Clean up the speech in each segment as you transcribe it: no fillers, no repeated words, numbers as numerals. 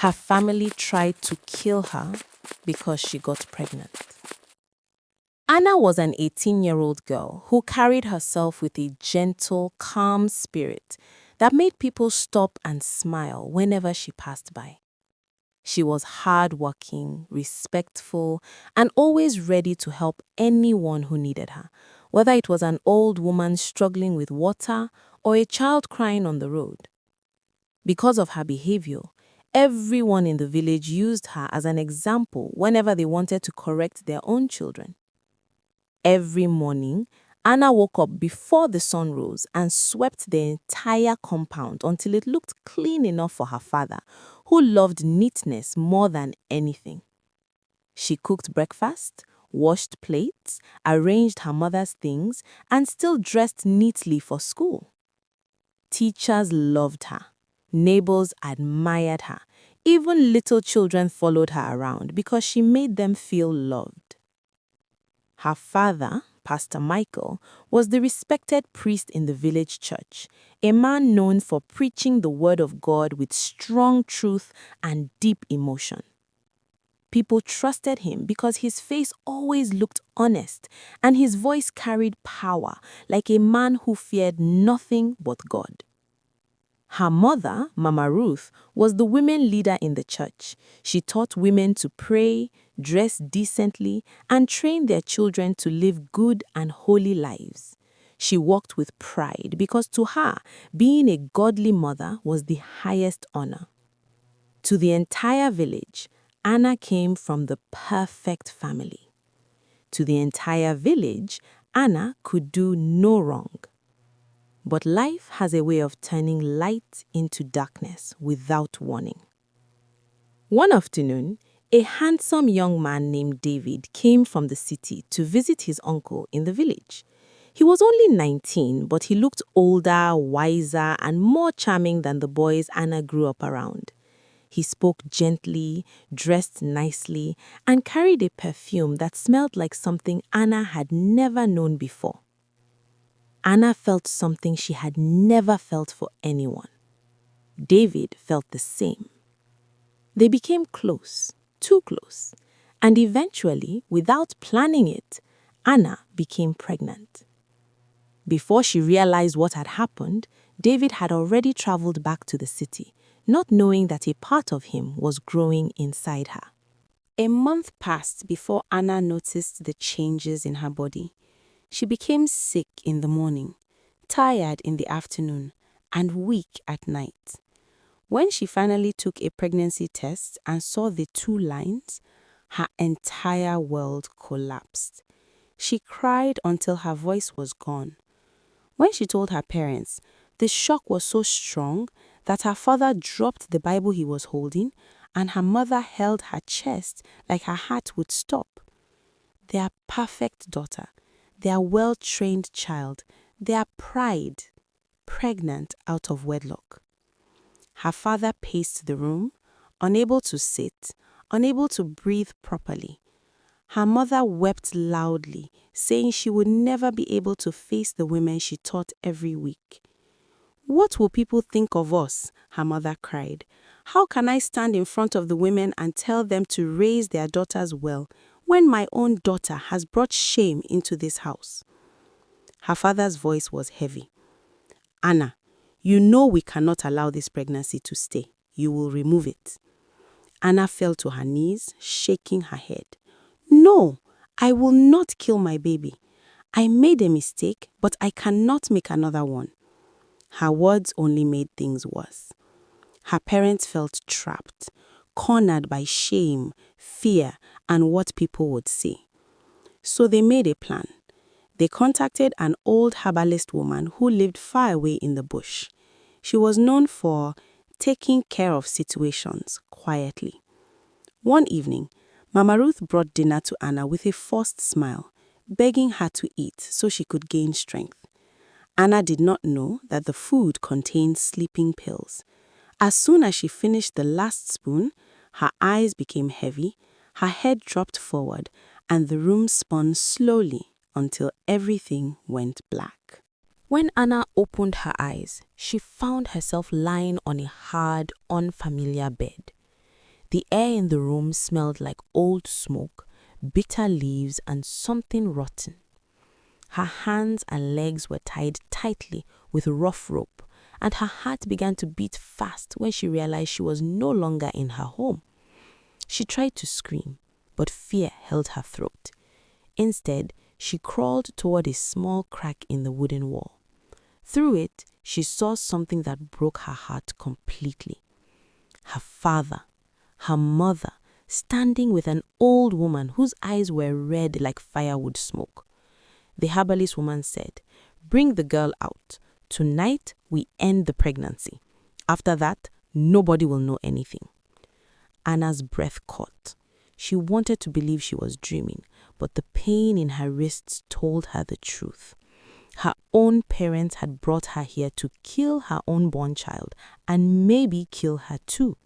Her family tried to kill her because she got pregnant. Anna was an 18-year-old girl who carried herself with a gentle, calm spirit that made people stop and smile whenever she passed by. She was hardworking, respectful, and always ready to help anyone who needed her, whether it was an old woman struggling with water or a child crying on the road. Because of her behavior, everyone in the village used her as an example whenever they wanted to correct their own children. Every morning, Anna woke up before the sun rose and swept the entire compound until it looked clean enough for her father, who loved neatness more than anything. She cooked breakfast, washed plates, arranged her mother's things, and still dressed neatly for school. Teachers loved her. Neighbors admired her. Even little children followed her around because she made them feel loved. Her father, Pastor Michael, was the respected priest in the village church, a man known for preaching the word of God with strong truth and deep emotion. People trusted him because his face always looked honest and his voice carried power, like a man who feared nothing but God. Her mother, Mama Ruth, was the women leader in the church. She taught women to pray, dress decently, and train their children to live good and holy lives. She walked with pride because to her, being a godly mother was the highest honor. To the entire village, Anna came from the perfect family. To the entire village, Anna could do no wrong. But life has a way of turning light into darkness without warning. One afternoon, a handsome young man named David came from the city to visit his uncle in the village. He was only 19, but he looked older, wiser, and more charming than the boys Anna grew up around. He spoke gently, dressed nicely, and carried a perfume that smelled like something Anna had never known before. Anna felt something she had never felt for anyone. David felt the same. They became close, too close, and eventually, without planning it, Anna became pregnant. Before she realized what had happened, David had already traveled back to the city, not knowing that a part of him was growing inside her. A month passed before Anna noticed the changes in her body. She became sick in the morning, tired in the afternoon, and weak at night. When she finally took a pregnancy test and saw the 2 lines, her entire world collapsed. She cried until her voice was gone. When she told her parents, the shock was so strong that her father dropped the Bible he was holding, and her mother held her chest like her heart would stop. Their perfect daughter, their well-trained child, their pride, pregnant out of wedlock. Her father paced the room, unable to sit, unable to breathe properly. Her mother wept loudly, saying she would never be able to face the women she taught every week. "What will people think of us?" her mother cried. "How can I stand in front of the women and tell them to raise their daughters well when my own daughter has brought shame into this house?" Her father's voice was heavy. "Anna, you know we cannot allow this pregnancy to stay. You will remove it." Anna fell to her knees, shaking her head. "No, I will not kill my baby. I made a mistake, but I cannot make another one." Her words only made things worse. Her parents felt trapped, cornered by shame, fear, and what people would say. So they made a plan. They contacted an old herbalist woman who lived far away in the bush. She was known for taking care of situations quietly. One evening, Mama Ruth brought dinner to Anna with a forced smile, begging her to eat so she could gain strength. Anna did not know that the food contained sleeping pills. As soon as she finished the last spoon, her eyes became heavy, her head dropped forward, and the room spun slowly until everything went black. When Anna opened her eyes, she found herself lying on a hard, unfamiliar bed. The air in the room smelled like old smoke, bitter leaves, and something rotten. Her hands and legs were tied tightly with rough rope, and her heart began to beat fast when she realized she was no longer in her home. She tried to scream, but fear held her throat. Instead, she crawled toward a small crack in the wooden wall. Through it, she saw something that broke her heart completely. Her father, her mother, standing with an old woman whose eyes were red like firewood smoke. The herbalist woman said, "Bring the girl out. Tonight, we end the pregnancy. After that, nobody will know anything." Anna's breath caught. She wanted to believe she was dreaming, but the pain in her wrists told her the truth. Her own parents had brought her here to kill her unborn child and maybe kill her too.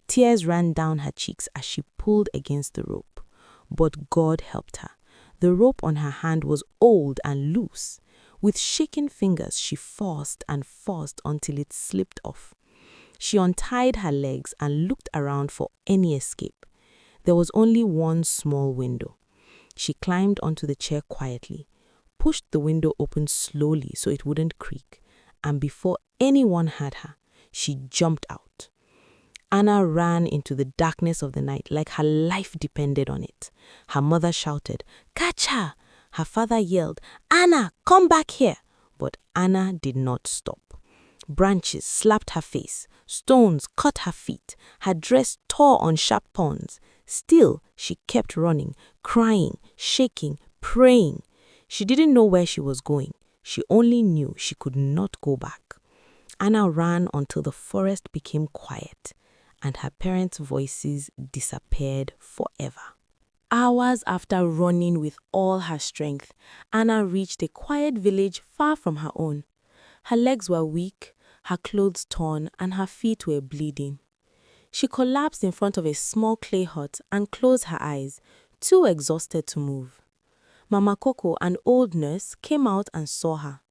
Tears ran down her cheeks as she pulled against the rope. But God helped her. The rope on her hand was old and loose. With shaking fingers, she forced and forced until it slipped off. She untied her legs and looked around for any escape. There was only one small window. She climbed onto the chair quietly, pushed the window open slowly so it wouldn't creak, and before anyone heard her, she jumped out. Anna ran into the darkness of the night like her life depended on it. Her mother shouted, "Catch her!" Her father yelled, "Anna, come back here!" But Anna did not stop. Branches slapped her face, stones cut her feet, her dress tore on sharp thorns. Still, she kept running, crying, shaking, praying. She didn't know where she was going. She only knew she could not go back. Anna ran until the forest became quiet, and her parents' voices disappeared forever. Hours after running with all her strength, Anna reached a quiet village far from her own. Her legs were weak, her clothes torn, and her feet were bleeding. She collapsed in front of a small clay hut and closed her eyes, too exhausted to move. Mama Coco, an old nurse, came out and saw her.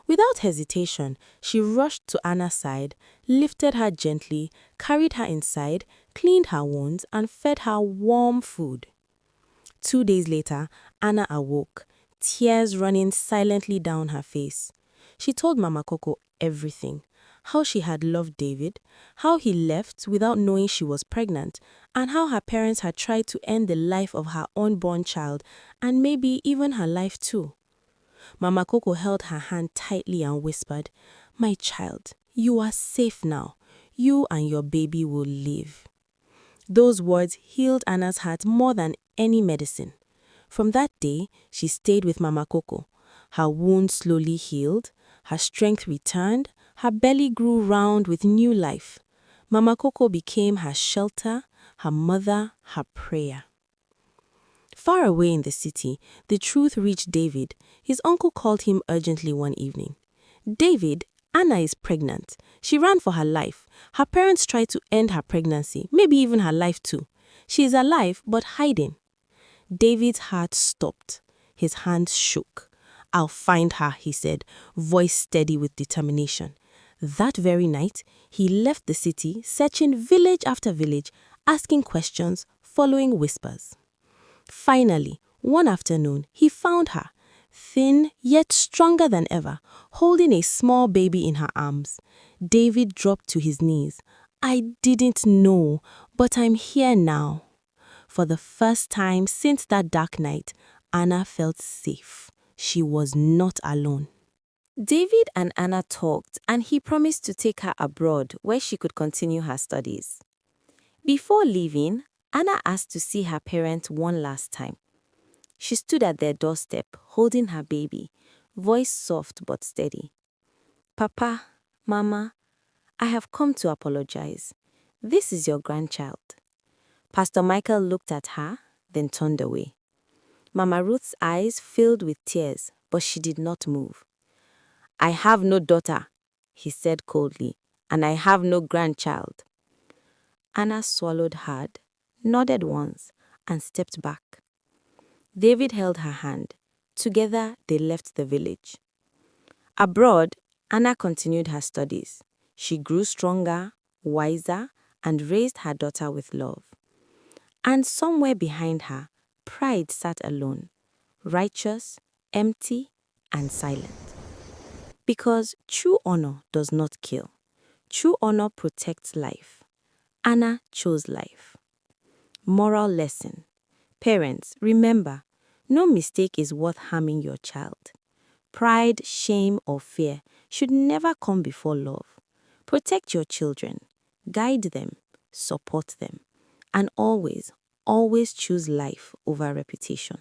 Without hesitation, she rushed to Anna's side, lifted her gently, carried her inside, cleaned her wounds, and fed her warm food. 2 days later, Anna awoke, tears running silently down her face. She told Mama Coco everything: how she had loved David, how he left without knowing she was pregnant, and how her parents had tried to end the life of her unborn child and maybe even her life too. Mama Coco held her hand tightly and whispered, "My child, you are safe now. You and your baby will live." Those words healed Anna's heart more than any medicine. From that day, she stayed with Mama Coco. Her wound slowly healed, her strength returned, her belly grew round with new life. Mama Coco became her shelter, her mother, her prayer. Far away in the city, the truth reached David. His uncle called him urgently one evening. "David, Anna is pregnant. She ran for her life. Her parents tried to end her pregnancy, maybe even her life too. She is alive, but hiding." David's heart stopped. His hands shook. "I'll find her," he said, voice steady with determination. That very night, he left the city, searching village after village, asking questions, following whispers. Finally, one afternoon, he found her, thin yet stronger than ever, holding a small baby in her arms. David dropped to his knees. "I didn't know, but I'm here now." For the first time since that dark night, Anna felt safe. She was not alone. David and Anna talked, and he promised to take her abroad where she could continue her studies. Before leaving, Anna asked to see her parents one last time. She stood at their doorstep, holding her baby, voice soft but steady. "Papa, Mama, I have come to apologize. This is your grandchild." Pastor Michael looked at her, then turned away. Mama Ruth's eyes filled with tears, but she did not move. "I have no daughter," he said coldly, "and I have no grandchild." Anna swallowed hard, nodded once, and stepped back. David held her hand. Together, they left the village. Abroad, Anna continued her studies. She grew stronger, wiser, and raised her daughter with love. And somewhere behind her, pride sat alone, righteous, empty, and silent. Because true honor does not kill. True honor protects life. Anna chose life. Moral lesson. Parents, remember, no mistake is worth harming your child. Pride, shame, or fear should never come before love. Protect your children, guide them, support them, and always, always choose life over reputation.